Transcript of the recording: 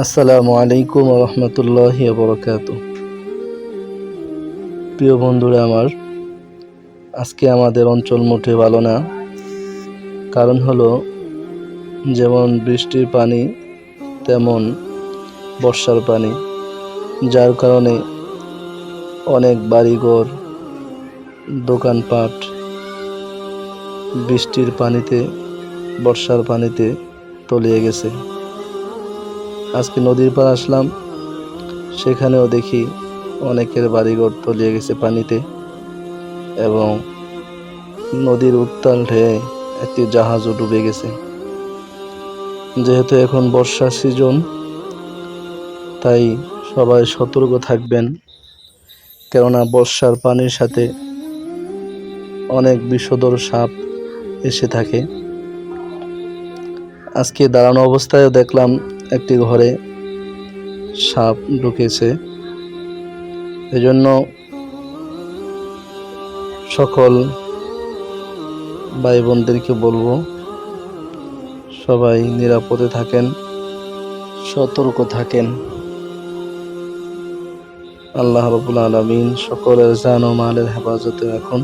আসসালামু আলাইকুম রহমতুল্লাহি বরকাতুহ। প্রিয় বন্ধুরা আমার, আজকে আমাদের অঞ্চল মোটে ভালো না। কারণ হলো, যেমন বৃষ্টির পানি তেমন বর্ষার পানি, যার কারণে অনেক বাড়িঘর, দোকানপাট বৃষ্টির পানিতে, বর্ষার পানিতে তলিয়ে গেছে। আজকে নদীর পাড় আসলাম, সেখানেও দেখি অনেকের বাড়িঘর তলিয়ে গেছে পানিতে, এবং নদীর উত্তাল ঢেউয়ে একটি জাহাজও ডুবে গেছে। যেহেতু এখন বর্ষার সিজন, তাই সবাই সতর্ক থাকবেন, কেননা বর্ষার পানির সাথে অনেক বিষধর সাপ এসে থাকে। আজকে দাঁড়ানো অবস্থায়ও দেখলাম একটি ঘরে সাপ ঢুকেছে। এজন্য সকল ভাই বোনদেরকে বলবো, সবাই নিরাপদে থাকেন, সতর্ক থাকেন। আল্লাহ রাব্বুল আলামিন সকলের জান ও মালের হেফাজতে রাখুন।